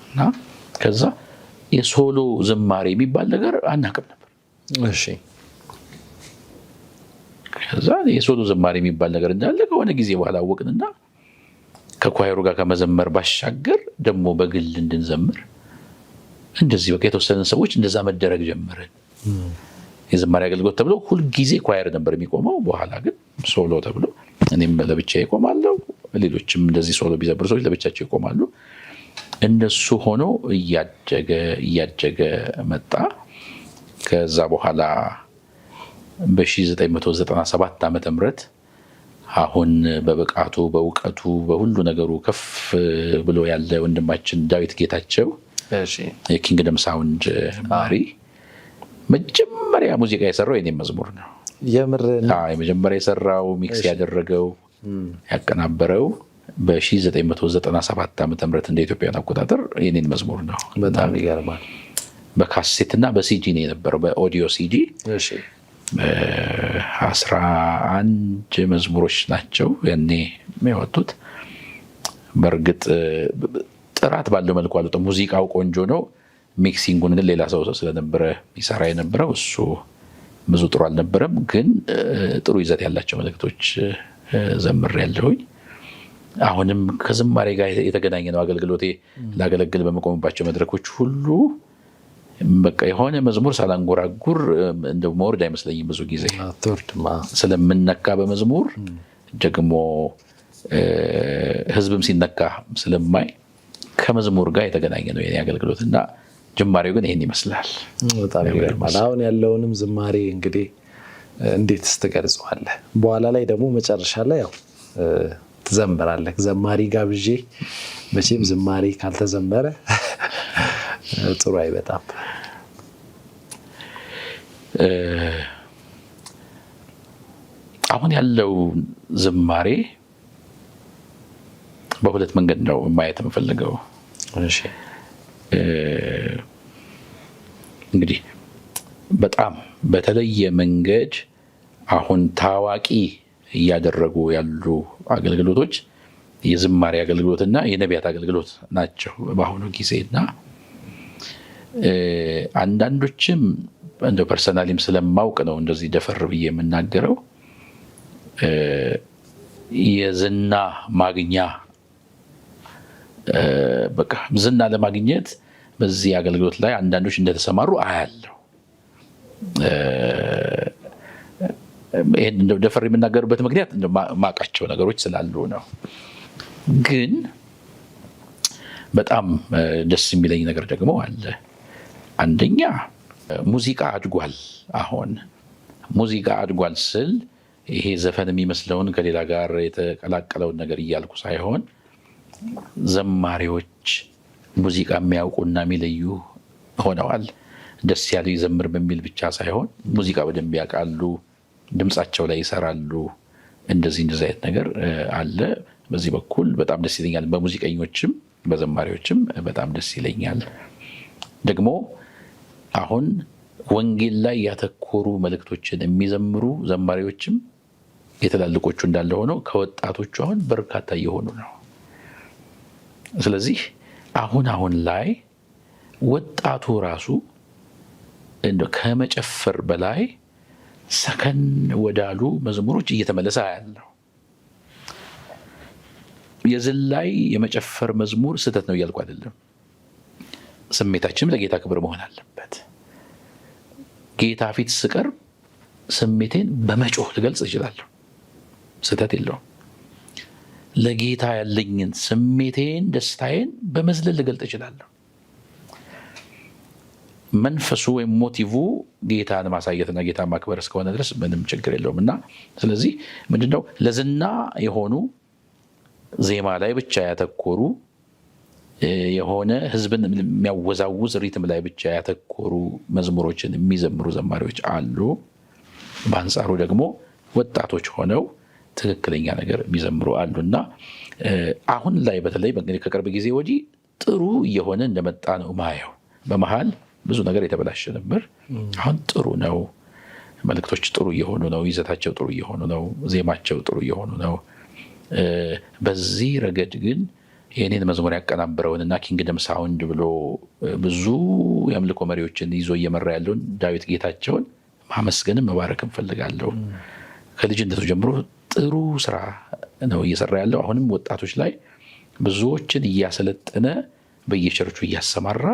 እና ከዛ የሶሎ ዝማሬ የሚባል ነገር አናውቅም ነበር። እሺ ከዛ የሶሎ ዝማሬ የሚባል ነገር እንዳለ ከሆነ ጊዜ በኋላ አወቅንና ከኳየሩ ጋር ከመዘመር ባሻገር ደግሞ በግል እንድንዘምር እንደዚህ በቃ የተወሰኑ ሰዎች እንደዛ መደረግ ጀመርን። የዝማሬ አገልግሎት ተብሎ ሁልጊዜ ኳየር ነበር የሚቆመው። በኋላ ግን ሶሎ ተብሎ እኔም ለብቻዬ እቆማለሁ፣ ሌሎችም እንደዚህ ሶሎ ቢዘምሩ ሰዎች ለብቻቸው ይቆማሉ። እንደሱ ሆኖ እያደገ መጣ። ከዛ በኋላ በ1997 ዓመተ ምህረት አሁን በብቃቱ በእውቀቱ በሁሉ ነገሩ ከፍ ብሎ ያለ ወንድማችን ዳዊት ጌታቸው የኪንግደም ሳውንድ ማሪ መጀመሪያ ሙዚቃ የሰራው የኔ መዝሙር ነው። የመጀመሪያ የሰራው ሚክስ ያደረገው ያቀናበረው በ1997 ዓ.ም እንደ ኢትዮጵያን አቆጣጠር የኔን መዝሙር ነው። በጣም ይገርማል። በካሴትና በሲዲ ነው የነበረው፣ በኦዲዮ ሲዲ 11 መዝሙሮች ናቸው ያኔ የወጡት። በእርግጥ ጥራት ባለው መልኩ አልወጣም። ሙዚቃው ቆንጆ ነው፣ ሚክሲንጉን ግን ሌላ ሰው ስለነበረ ይሰራ የነበረው እሱ ብዙ ጥሩ አልነበረም። ግን ጥሩ ይዘት ያላቸው መልእክቶች ዘምሬያለሁኝ። አሁንም ከዝማሬ ጋር የተገናኘ ነው አገልግሎቴ። ላገለግል በመቆምባቸው መድረኮች ሁሉ በቃ የሆነ መዝሙር ሳላንጎራጉር እንደው መውረድ አይመስለኝም። ብዙ ጊዜ ስለምነካ በመዝሙር ደግሞ ህዝብም ሲነካ ስለማይ ከመዝሙር ጋር የተገናኘ ነው የኔ አገልግሎት እና ጅማሬው ግን ይሄን ይመስላል። በጣም ይገርማል። አሁን ያለውንም ዝማሬ እንግዲህ እንዴት ትገልጸዋለህ? በኋላ ላይ ደግሞ መጨረሻ ላይ ያው ትዘምራለህ። ዘማሪ ጋብዤ መቼም ዝማሬ ካልተዘመረ ጥሩ አይበጣም። አሁን ያለው ዝማሬ በሁለት መንገድ ነው ማየት የምፈልገው። እሺ እንግዲህ በጣም በተለየ መንገድ አሁን ታዋቂ እያደረጉ ያሉ አገልግሎቶች የዝማሬ አገልግሎትና የነቢያት አገልግሎት ናቸው በአሁኑ ጊዜና አንዳንዶችም እንደው ፐርሰናሊም ስለማውቅ ነው እንደዚህ ደፈር ብዬ የምናገረው የዝና ማግኛ በቃ ዝና ለማግኘት በዚህ አገልግሎት ላይ አንዳንዶች እንደተሰማሩ አያለሁ። ይሄን እንደው ደፈር የምናገርበት ምክንያት እንደው ማቃቸው ነገሮች ስላሉ ነው። ግን በጣም ደስ የሚለኝ ነገር ደግሞ አለ። አንደኛ ሙዚቃ አድጓል። አሁን ሙዚቃ አድጓል ስል ይሄ ዘፈን የሚመስለውን ከሌላ ጋር የተቀላቀለውን ነገር እያልኩ ሳይሆን ዘማሪዎች ሙዚቃ የሚያውቁና የሚለዩ ሆነዋል። ደስ ያለው ይዘምር በሚል ብቻ ሳይሆን ሙዚቃ በደንብ ያውቃሉ፣ ድምጻቸው ላይ ይሰራሉ። እንደዚህ አይነት ነገር አለ። በዚህ በኩል በጣም ደስ ይለኛል። በሙዚቀኞችም በዘማሪዎችም በጣም ደስ ይለኛል። ደግሞ አሁን ወንጌል ላይ ያተኮሩ መልእክቶችን የሚዘምሩ ዘማሪዎችም የተላልቆቹ እንዳለ ሆነው ከወጣቶቹ አሁን በርካታ እየሆኑ ነው። ስለዚህ አሁን ላይ ወጣቱ ራሱ እንደው ከመጨፈር በላይ ሰከን ወዳሉ መዝሙሮች እየተመለሰ ያለው የዝላይ የመጨፈር መዝሙር ስህተት ነው እያልኩ አይደለም። ስሜታችንም ለጌታ ክብር መሆን አለበት። ጌታ ፊት ስቀርብ ስሜቴን በመጮህ ልገልጽ እችላለሁ፣ ስህተት የለውም። ለጌታ ያለኝን ስሜቴን፣ ደስታዬን በመዝለል ልገልጽ እችላለሁ። መንፈሱ ወይም ሞቲቭ ጌታን ማሳየትና ጌታ ማክበር እስከሆነ ድረስ ምንም ችግር የለውም እና ስለዚህ ምንድነው ለዝና የሆኑ ዜማ ላይ ብቻ ያተኮሩ የሆነ ህዝብን የሚያወዛውዝ ሪትም ላይ ብቻ ያተኮሩ መዝሙሮችን የሚዘምሩ ዘማሪዎች አሉ። በአንጻሩ ደግሞ ወጣቶች ሆነው ትክክለኛ ነገር የሚዘምሩ አሉና አሁን ላይ በተለይ ከቅርብ ጊዜ ወዲህ ጥሩ እየሆነ እንደመጣ ነው ማየው። በመሃል ብዙ ነገር የተበላሸ ነበር። አሁን ጥሩ ነው። መልእክቶች ጥሩ እየሆኑ ነው። ይዘታቸው ጥሩ እየሆኑ ነው። ዜማቸው ጥሩ እየሆኑ ነው። በዚህ ረገድ ግን የኔን መዝሙር ያቀናበረውንና ኪንግደም ሳውንድ ብሎ ብዙ የአምልኮ መሪዎችን ይዞ እየመራ ያለውን ዳዊት ጌታቸውን ማመስገንም መባረክም ፈልጋለሁ። ከልጅነቱ ጀምሮ ጥሩ ስራ ነው እየሰራ ያለው። አሁንም ወጣቶች ላይ ብዙዎችን እያሰለጠነ በየቸርቹ እያሰማራ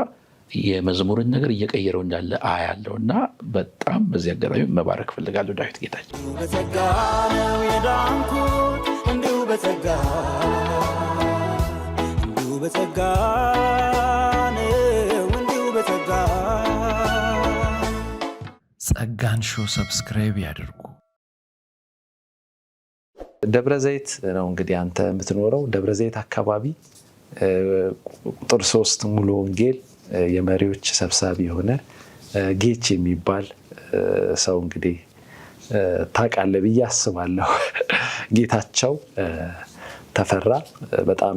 የመዝሙርን ነገር እየቀየረው እንዳለ አያለውና በጣም በዚህ አጋጣሚ መባረክ ፈልጋለሁ ዳዊት ጌታቸው። በጸጋ ነው የዳንኩት እንዲሁ በጸጋ ነው እንዲሁ በጸጋ። ጸጋን ሾው ሰብስክራይብ ያድርጉ። ደብረ ዘይት ነው እንግዲህ አንተ የምትኖረው። ደብረ ዘይት አካባቢ ቁጥር 3 ሙሉ ወንጌል የመሪዎች ሰብሳቢ የሆነ ጌች የሚባል ሰው እንግዲህ ታውቃለህ ብዬ አስባለሁ። ጌታቸው ተፈራ በጣም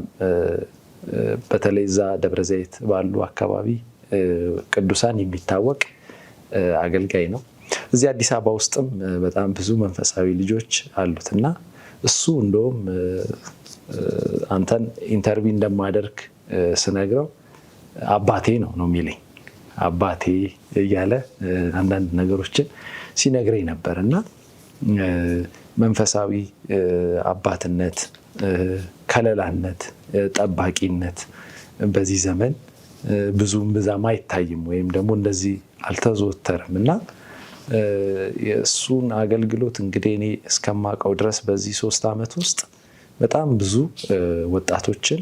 በተለይ እዛ ደብረ ዘይት ባሉ አካባቢ ቅዱሳን የሚታወቅ አገልጋይ ነው። እዚህ አዲስ አበባ ውስጥም በጣም ብዙ መንፈሳዊ ልጆች አሉትና እሱ እንደውም አንተን ኢንተርቪው እንደማደርግ ስነግረው አባቴ ነው የሚለኝ። አባቴ እያለ አንዳንድ ነገሮችን ሲነግረኝ ነበር እና መንፈሳዊ አባትነት፣ ከለላነት፣ ጠባቂነት በዚህ ዘመን ብዙም ብዛም አይታይም ወይም ደግሞ እንደዚህ አልተዘወተርም እና የእሱን አገልግሎት እንግዲህ እኔ እስከማውቀው ድረስ በዚህ 3 ዓመት ውስጥ በጣም ብዙ ወጣቶችን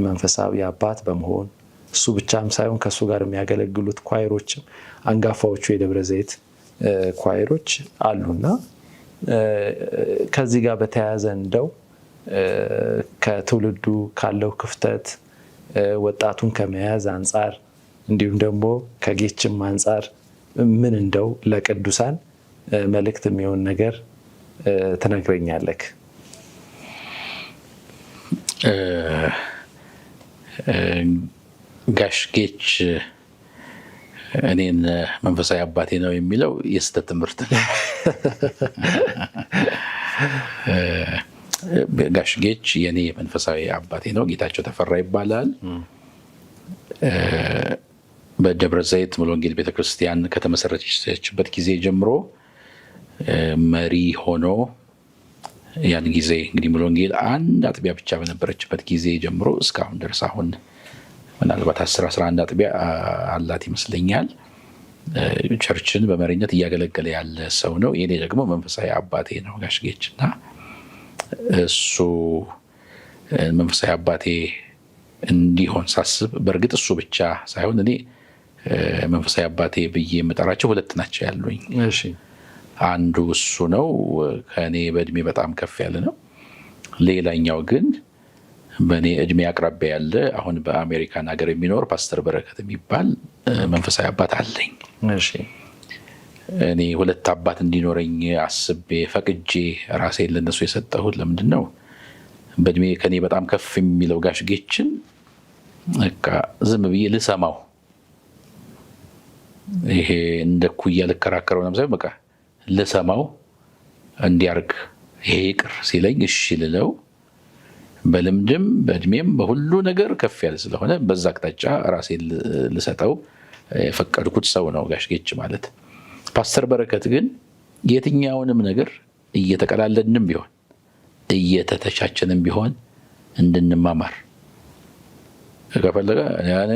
መንፈሳዊ አባት በመሆን እሱ ብቻም ሳይሆን ከእሱ ጋር የሚያገለግሉት ኳይሮችም አንጋፋዎቹ የደብረ ዘይት ኳይሮች አሉና ከዚህ ጋር በተያያዘ እንደው ከትውልዱ ካለው ክፍተት ወጣቱን ከመያዝ አንጻር እንዲሁም ደግሞ ከጌችም አንጻር ምን እንደው ለቅዱሳን መልእክት የሚሆን ነገር ትነግረኛለህ? ጋሽ ጌች እኔን መንፈሳዊ አባቴ ነው የሚለው የስተት ትምህርት ነው። ጋሽ ጌች የኔ መንፈሳዊ አባቴ ነው። ጌታቸው ተፈራ ይባላል። በደብረ ዘይት ሙሉ ወንጌል ቤተክርስቲያን ከተመሰረተችበት ጊዜ ጀምሮ መሪ ሆኖ ያን ጊዜ እንግዲህ ሙሉ ወንጌል አንድ አጥቢያ ብቻ በነበረችበት ጊዜ ጀምሮ እስካሁን ድረስ አሁን ምናልባት 10-11 አጥቢያ አላት ይመስለኛል። ቸርችን በመሪነት እያገለገለ ያለ ሰው ነው። የኔ ደግሞ መንፈሳዊ አባቴ ነው ጋሽ ጌች እና እሱ መንፈሳዊ አባቴ እንዲሆን ሳስብ በእርግጥ እሱ ብቻ ሳይሆን እኔ መንፈሳዊ አባቴ ብዬ የምጠራቸው 2 ናቸው ያሉኝ። አንዱ እሱ ነው፣ ከእኔ በእድሜ በጣም ከፍ ያለ ነው። ሌላኛው ግን በእኔ እድሜ አቅራቢያ ያለ አሁን በአሜሪካን ሀገር የሚኖር ፓስተር በረከት የሚባል መንፈሳዊ አባት አለኝ። እኔ 2 አባት እንዲኖረኝ አስቤ ፈቅጄ ራሴን ለነሱ የሰጠሁት ለምንድን ነው? በእድሜ ከኔ በጣም ከፍ የሚለው ጋሽ ጌችን በቃ ዝም ብዬ ልሰማው፣ ይሄ እንደ ኩያ ልከራከረው ነው ሳይሆን በቃ ልሰማው፣ እንዲያርግ ይሄ ይቅር ሲለኝ እሺ ልለው፣ በልምድም በእድሜም በሁሉ ነገር ከፍ ያለ ስለሆነ በዛ አቅጣጫ ራሴን ልሰጠው የፈቀድኩት ሰው ነው ጋሽ ጌች ማለት። ፓስተር በረከት ግን የትኛውንም ነገር እየተቀላለድንም ቢሆን እየተተቻችንም ቢሆን እንድንማማር ከፈለገ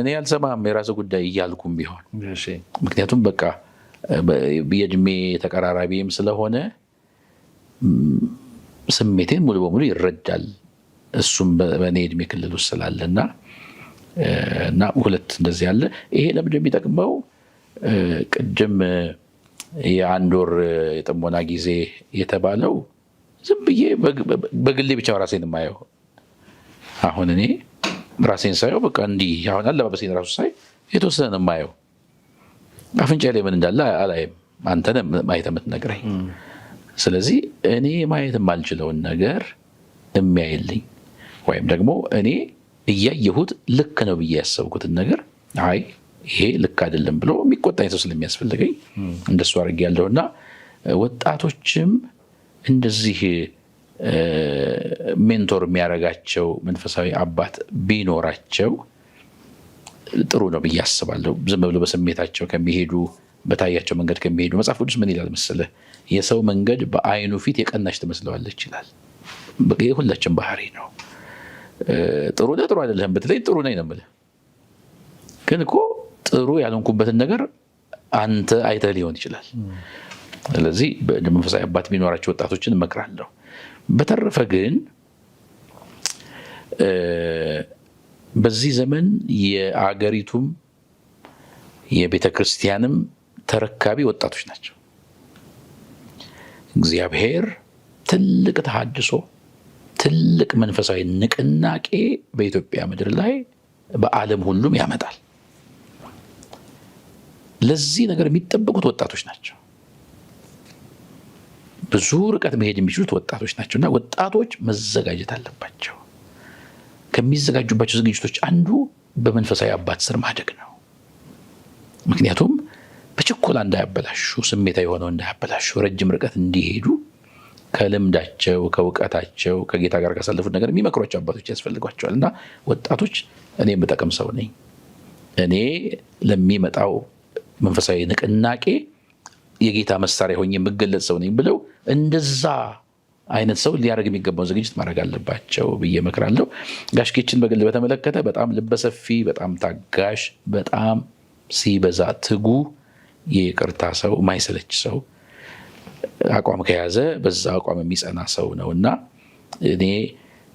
እኔ አልሰማም የራሱ ጉዳይ እያልኩም ቢሆን ምክንያቱም በቃ የእድሜ ተቀራራቢም ስለሆነ ስሜቴን ሙሉ በሙሉ ይረዳል። እሱም በእኔ እድሜ ክልል ውስጥ ስላለና እና 2 እንደዚህ ያለ ይሄ ለምንድን የሚጠቅመው ቅድም የ1 ወር የጥሞና ጊዜ የተባለው ዝም ብዬ በግሌ ብቻ ራሴን የማየው አሁን እኔ ራሴን ሳየው በቃ እንዲህ አሁን አለባበሴን ራሱ ሳይ የተወሰነ የማየው አፍንጫ ላይ ምን እንዳለ አላይም። አንተ ነህ ማየት የምትነግረኝ። ስለዚህ እኔ ማየት የማልችለውን ነገር የሚያይልኝ ወይም ደግሞ እኔ እያየሁት ልክ ነው ብዬ ያሰብኩትን ነገር አይ ይሄ ልክ አይደለም ብሎ የሚቆጣኝ ሰው ስለሚያስፈልገኝ እንደሱ አድርጌያለሁና ወጣቶችም እንደዚህ ሜንቶር የሚያደርጋቸው መንፈሳዊ አባት ቢኖራቸው ጥሩ ነው ብዬ አስባለሁ። ዝም ብሎ በስሜታቸው ከሚሄዱ በታያቸው መንገድ ከሚሄዱ መጽሐፍ ቅዱስ ምን ይላል መሰለህ? የሰው መንገድ በአይኑ ፊት የቀናች ትመስለዋለች ይላል። የሁላችን ባህሪ ነው። ጥሩ ነህ ጥሩ አይደለም ብትለኝ ጥሩ ነኝ ነው የምልህ። ግን እኮ ጥሩ ያልሆንኩበትን ነገር አንተ አይተህ ሊሆን ይችላል። ስለዚህ መንፈሳዊ አባት ቢኖራቸው ወጣቶችን እመክራለሁ። በተረፈ ግን በዚህ ዘመን የአገሪቱም የቤተ ክርስቲያንም ተረካቢ ወጣቶች ናቸው። እግዚአብሔር ትልቅ ተሐድሶ ትልቅ መንፈሳዊ ንቅናቄ በኢትዮጵያ ምድር ላይ በዓለም ሁሉም ያመጣል። ለዚህ ነገር የሚጠበቁት ወጣቶች ናቸው። ብዙ ርቀት መሄድ የሚችሉት ወጣቶች ናቸውና ወጣቶች መዘጋጀት አለባቸው። ከሚዘጋጁባቸው ዝግጅቶች አንዱ በመንፈሳዊ አባት ስር ማደግ ነው። ምክንያቱም በችኮላ እንዳያበላሹ፣ ስሜታዊ ሆነው እንዳያበላሹ፣ ረጅም ርቀት እንዲሄዱ ከልምዳቸው ከእውቀታቸው ከጌታ ጋር ካሳለፉት ነገር የሚመክሯቸው አባቶች ያስፈልጓቸዋል። እና ወጣቶች እኔ የምጠቅም ሰው ነኝ፣ እኔ ለሚመጣው መንፈሳዊ ንቅናቄ የጌታ መሳሪያ ሆኜ የምገለጽ ሰው ነኝ ብለው እንደዛ አይነት ሰው ሊያደርግ የሚገባውን ዝግጅት ማድረግ አለባቸው ብዬ እመክራለሁ። ጋሽ ጌችን በግል በተመለከተ በጣም ልበሰፊ፣ በጣም ታጋሽ፣ በጣም ሲበዛ ትጉ፣ የይቅርታ ሰው፣ ማይሰለች ሰው፣ አቋም ከያዘ በዛ አቋም የሚጸና ሰው ነው እና እኔ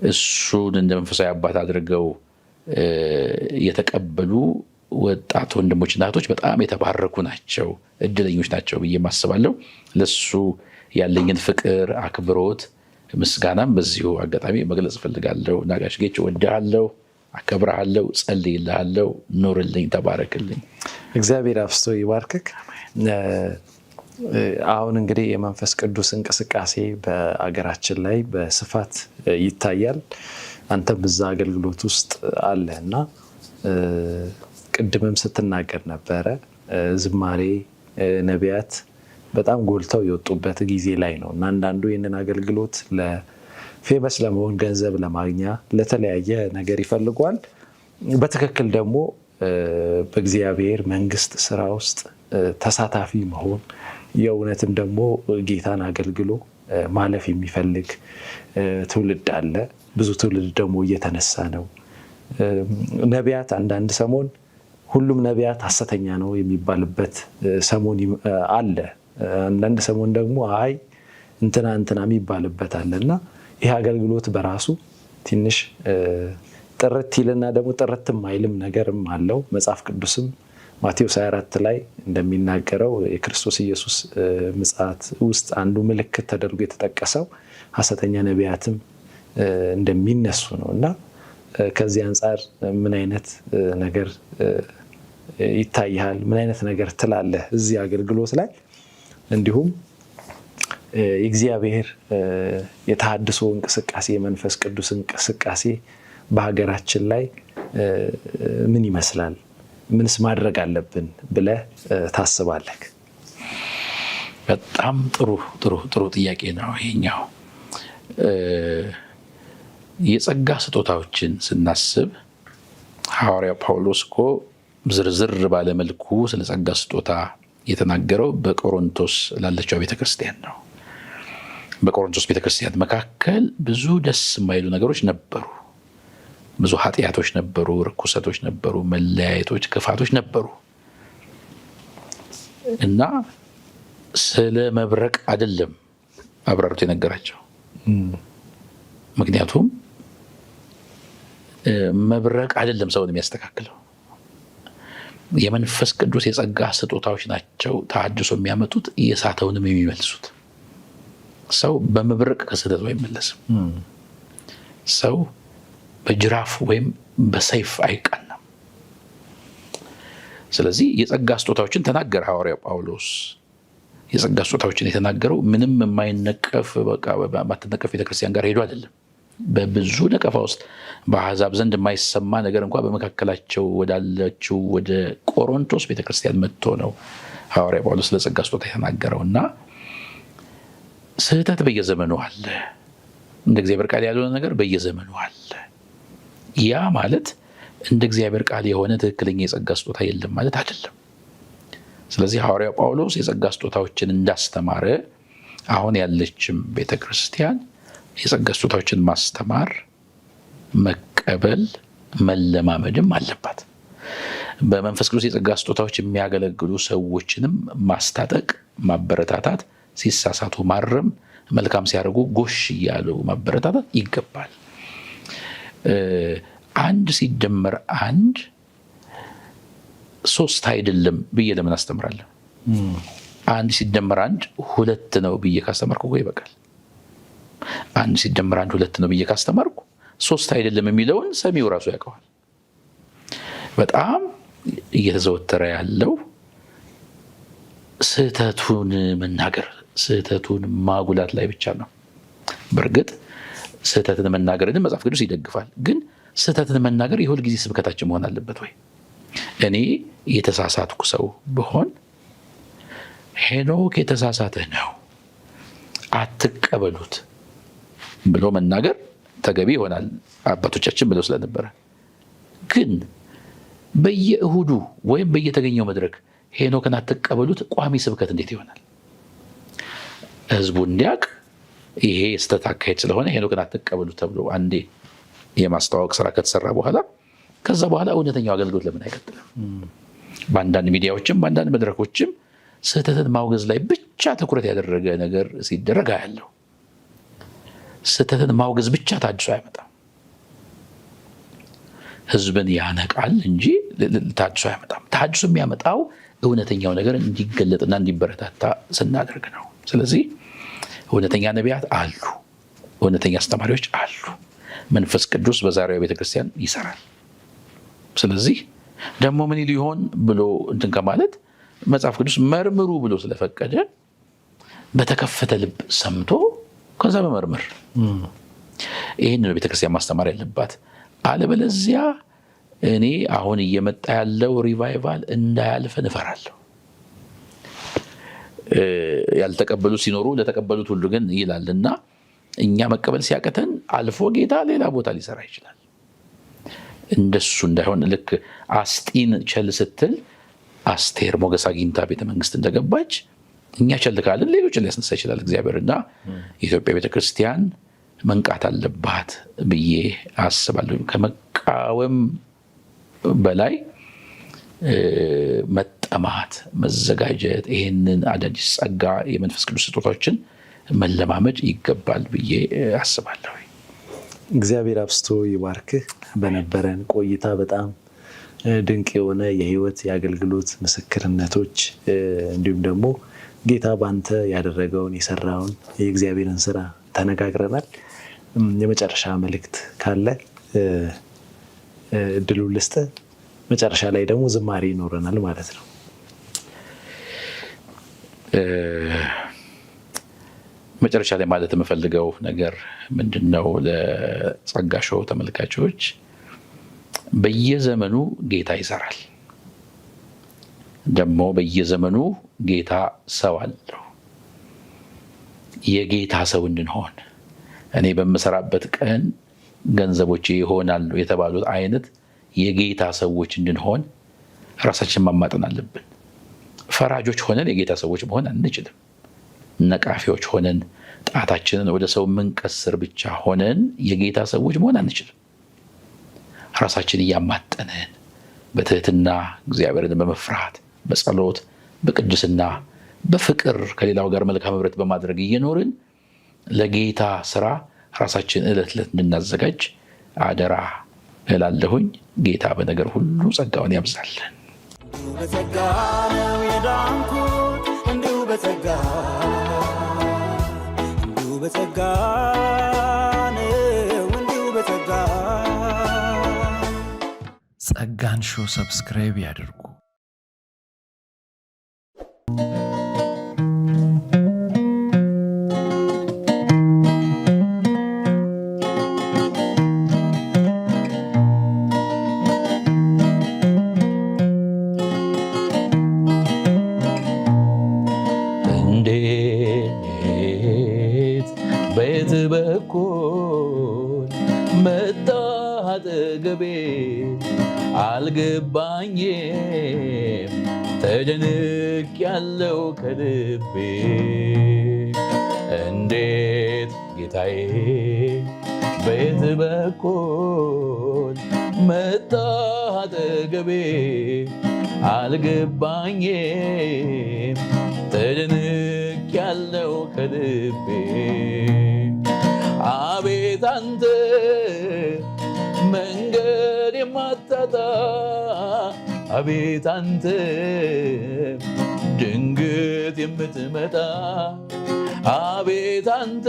እሱን እንደ መንፈሳዊ አባት አድርገው የተቀበሉ ወጣት ወንድሞችና እህቶች በጣም የተባረኩ ናቸው፣ እድለኞች ናቸው ብዬ ማስባለሁ። ለሱ ያለኝን ፍቅር፣ አክብሮት፣ ምስጋናም በዚሁ አጋጣሚ መግለጽ እፈልጋለሁ። እና ጋሽ ጌች እወድሃለሁ፣ አከብርሃለሁ፣ ጸልይልሃለሁ። ኑርልኝ፣ ተባረክልኝ። እግዚአብሔር አብስቶ ይባርክክ። አሁን እንግዲህ የመንፈስ ቅዱስ እንቅስቃሴ በአገራችን ላይ በስፋት ይታያል። አንተም በዛ አገልግሎት ውስጥ አለ እና ቅድምም ስትናገር ነበረ ዝማሬ ነቢያት በጣም ጎልተው የወጡበት ጊዜ ላይ ነው እና አንዳንዱ ይህንን አገልግሎት ለፌመስ ለመሆን ገንዘብ ለማግኛ ለተለያየ ነገር ይፈልጓል። በትክክል ደግሞ በእግዚአብሔር መንግስት ስራ ውስጥ ተሳታፊ መሆን የእውነትም ደግሞ ጌታን አገልግሎ ማለፍ የሚፈልግ ትውልድ አለ። ብዙ ትውልድ ደግሞ እየተነሳ ነው። ነቢያት አንዳንድ ሰሞን ሁሉም ነቢያት ሐሰተኛ ነው የሚባልበት ሰሞን አለ። አንዳንድ ሰሞን ደግሞ አይ እንትና የሚባልበት አለ እና ይህ አገልግሎት በራሱ ትንሽ ጥርት ይልና ደግሞ ጥርትም አይልም ነገርም አለው። መጽሐፍ ቅዱስም ማቴዎስ 24 ላይ እንደሚናገረው የክርስቶስ ኢየሱስ ምጽአት ውስጥ አንዱ ምልክት ተደርጎ የተጠቀሰው ሐሰተኛ ነቢያትም እንደሚነሱ ነው እና ከዚህ አንጻር ምን አይነት ነገር ይታያል? ምን አይነት ነገር ትላለህ እዚህ አገልግሎት ላይ? እንዲሁም የእግዚአብሔር የተሐድሶ እንቅስቃሴ የመንፈስ ቅዱስ እንቅስቃሴ በሀገራችን ላይ ምን ይመስላል? ምንስ ማድረግ አለብን ብለህ ታስባለህ? በጣም ጥሩ ጥያቄ ነው ይሄኛው። የጸጋ ስጦታዎችን ስናስብ ሐዋርያው ጳውሎስ እኮ ዝርዝር ባለመልኩ ስለ ጸጋ ስጦታ የተናገረው በቆሮንቶስ ላለችው ቤተክርስቲያን ነው። በቆሮንቶስ ቤተክርስቲያን መካከል ብዙ ደስ የማይሉ ነገሮች ነበሩ። ብዙ ኃጢአቶች ነበሩ፣ ርኩሰቶች ነበሩ፣ መለያየቶች፣ ክፋቶች ነበሩ እና ስለ መብረቅ አይደለም አብራርቶ የነገራቸው። ምክንያቱም መብረቅ አይደለም ሰውን የሚያስተካክለው፣ የመንፈስ ቅዱስ የጸጋ ስጦታዎች ናቸው ተሐድሶ የሚያመጡት፣ የሳተውንም የሚመልሱት። ሰው በመብረቅ ከስህተቱ አይመለስም። ሰው በጅራፍ ወይም በሰይፍ አይቀናም። ስለዚህ የጸጋ ስጦታዎችን ተናገረ ሐዋርያው ጳውሎስ። የጸጋ ስጦታዎችን የተናገረው ምንም የማይነቀፍ ማትነቀፍ ቤተክርስቲያን ጋር ሄዶ አይደለም። በብዙ ነቀፋ ውስጥ በአሕዛብ ዘንድ የማይሰማ ነገር እንኳን በመካከላቸው ወዳለችው ወደ ቆሮንቶስ ቤተክርስቲያን መጥቶ ነው ሐዋርያው ጳውሎስ ለጸጋ ስጦታ የተናገረው። እና ስህተት በየዘመኑ አለ። እንደ እግዚአብሔር ቃል ያልሆነ ነገር በየዘመኑ አለ። ያ ማለት እንደ እግዚአብሔር ቃል የሆነ ትክክለኛ የጸጋ ስጦታ የለም ማለት አይደለም። ስለዚህ ሐዋርያው ጳውሎስ የጸጋ ስጦታዎችን እንዳስተማረ አሁን ያለችም ቤተክርስቲያን የጸጋ ስጦታዎችን ማስተማር፣ መቀበል፣ መለማመድም አለባት። በመንፈስ ቅዱስ የጸጋ ስጦታዎች የሚያገለግሉ ሰዎችንም ማስታጠቅ፣ ማበረታታት፣ ሲሳሳቱ ማረም፣ መልካም ሲያደርጉ ጎሽ እያሉ ማበረታታት ይገባል። 1 ሲደመር 1 3 አይደለም ብዬ ለምን አስተምራለሁ? 1 ሲደመር 1 2 ነው ብዬ ካስተማርኩ እኮ ይበቃል። 1 ሲደመር 1 2 ነው ብዬ ካስተማርኩ 3 አይደለም የሚለውን ሰሚው ራሱ ያውቀዋል። በጣም እየተዘወተረ ያለው ስህተቱን መናገር፣ ስህተቱን ማጉላት ላይ ብቻ ነው። በእርግጥ ስህተትን መናገርን መጽሐፍ ቅዱስ ይደግፋል። ግን ስህተትን መናገር የሁል ጊዜ ስብከታችን መሆን አለበት ወይ? እኔ የተሳሳትኩ ሰው ብሆን ሄኖክ የተሳሳተ ነው አትቀበሉት ብሎ መናገር ተገቢ ይሆናል፣ አባቶቻችን ብለው ስለነበረ። ግን በየእሁዱ ወይም በየተገኘው መድረክ ሄኖክን አትቀበሉት ቋሚ ስብከት እንዴት ይሆናል? ህዝቡ እንዲያውቅ ይሄ የስተት አካሄድ ስለሆነ ሄኖክን አትቀበሉት ተብሎ አንዴ የማስተዋወቅ ስራ ከተሰራ በኋላ ከዛ በኋላ እውነተኛው አገልግሎት ለምን አይቀጥልም? በአንዳንድ ሚዲያዎችም በአንዳንድ መድረኮችም ስህተትን ማውገዝ ላይ ብቻ ትኩረት ያደረገ ነገር ሲደረግ አያለው። ስህተትን ማውገዝ ብቻ ታድሶ አያመጣም። ህዝብን ያነቃል እንጂ ታድሶ አያመጣም። ታድሶ የሚያመጣው እውነተኛው ነገር እንዲገለጥና እንዲበረታታ ስናደርግ ነው። ስለዚህ እውነተኛ ነቢያት አሉ፣ እውነተኛ አስተማሪዎች አሉ። መንፈስ ቅዱስ በዛሬው ቤተክርስቲያን ይሰራል። ስለዚህ ደግሞ ምን ይሉ ይሆን ብሎ እንትን ከማለት መጽሐፍ ቅዱስ መርምሩ ብሎ ስለፈቀደ በተከፈተ ልብ ሰምቶ ከዛ በመርምር ይህን ነው ቤተክርስቲያን ማስተማር ያለባት። አለበለዚያ እኔ አሁን እየመጣ ያለው ሪቫይቫል እንዳያልፈን እፈራለሁ። ያልተቀበሉ ሲኖሩ ለተቀበሉት ሁሉ ግን ይላልና እኛ መቀበል ሲያቀተን አልፎ ጌታ ሌላ ቦታ ሊሰራ ይችላል። እንደሱ እንዳይሆን ልክ አስጢን ቸል ስትል አስቴር ሞገስ አግኝታ ቤተመንግስት እንደገባች እኛ ቸል ካልን ሌሎችን ሊያስነሳ ይችላል እግዚአብሔርና የኢትዮጵያ ቤተክርስቲያን መንቃት አለባት ብዬ አስባለሁ። ከመቃወም በላይ መጠማት፣ መዘጋጀት፣ ይህንን አዳዲስ ጸጋ የመንፈስ ቅዱስ ስጦታዎችን መለማመድ ይገባል ብዬ አስባለሁ። እግዚአብሔር አብስቶ ይባርክህ። በነበረን ቆይታ በጣም ድንቅ የሆነ የህይወት የአገልግሎት ምስክርነቶች እንዲሁም ደግሞ ጌታ ባንተ ያደረገውን የሰራውን የእግዚአብሔርን ስራ ተነጋግረናል። የመጨረሻ መልእክት ካለ እድሉ ልስጥ። መጨረሻ ላይ ደግሞ ዝማሬ ይኖረናል ማለት ነው። መጨረሻ ላይ ማለት የምፈልገው ነገር ምንድነው? ለጸጋ ሾው ተመልካቾች በየዘመኑ ጌታ ይሰራል። ደግሞ በየዘመኑ ጌታ ሰው አለው። የጌታ ሰው እንድንሆን እኔ በምሰራበት ቀን ገንዘቦቼ ይሆናሉ የተባሉት አይነት የጌታ ሰዎች እንድንሆን ራሳችን ማማጠን አለብን። ፈራጆች ሆነን የጌታ ሰዎች መሆን አንችልም። ነቃፊዎች ሆነን ጣታችንን ወደ ሰው ምንቀስር ብቻ ሆነን የጌታ ሰዎች መሆን አንችልም። ራሳችን እያማጠንን በትህትና እግዚአብሔርን በመፍራት በጸሎት በቅድስና በፍቅር ከሌላው ጋር መልካም ህብረት በማድረግ እየኖርን ለጌታ ስራ ራሳችን ዕለት ዕለት እንድናዘጋጅ አደራ እላለሁኝ። ጌታ በነገር ሁሉ ጸጋውን ያብዛልን። በጸጋ ነው የዳንኩት፣ እንዲሁ በጸጋ እንዲሁ በጸጋ ነው፣ እንዲሁ በጸጋ። ጸጋን ሾው ሰብስክራይብ ያድርጉ። በየት በኩል መጣ አጠገቤ አልገባኝም፣ ተደንቅ ያለው ከልቤ። እንዴት ጌታዬ በየት በኩል መጣ አጠገቤ አልገባኝም፣ ተደንቅ ያለው ከልቤ። አቤት አንተ መንገድ የማታጣ፣ አቤት አንተ ድንገት የምትመጣ፣ አቤት አንተ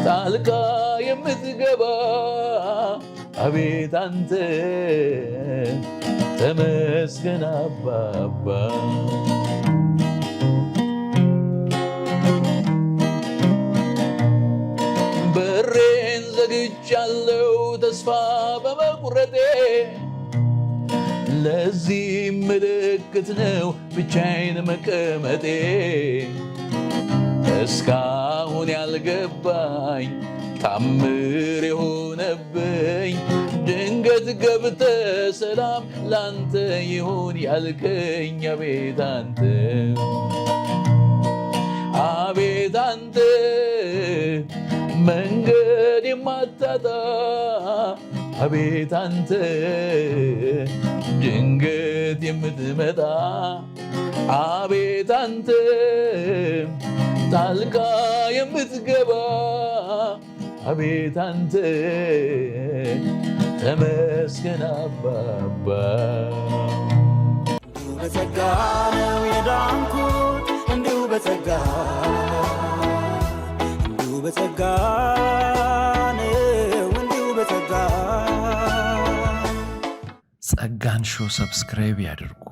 ጣልቃ የምትገባ፣ አቤት አንተ ተመስገን አባባ። አዝናለው ተስፋ በመቁረጤ ለዚህ ምልክት ነው ብቻዬን መቀመጤ እስካሁን ያልገባኝ ታምር የሆነብኝ ድንገት ገብተ ሰላም ላንተ ይሁን ያልከኝ አቤት አንተ አቤት አንተ መንገድ የማታጣ አቤት አንተ ድንገት የምትመጣ አቤት አንተ ጣልቃ የምትገባ አቤት አንተ ተመስገን አባባ እንዲሁ በጸጋ ነው የዳንኩት እንዲሁ በጸጋ እንዲሁ በጸጋ ነው እንዲሁ በጸጋ ጸጋን ሾው ሰብስክራይብ ያድርጉ።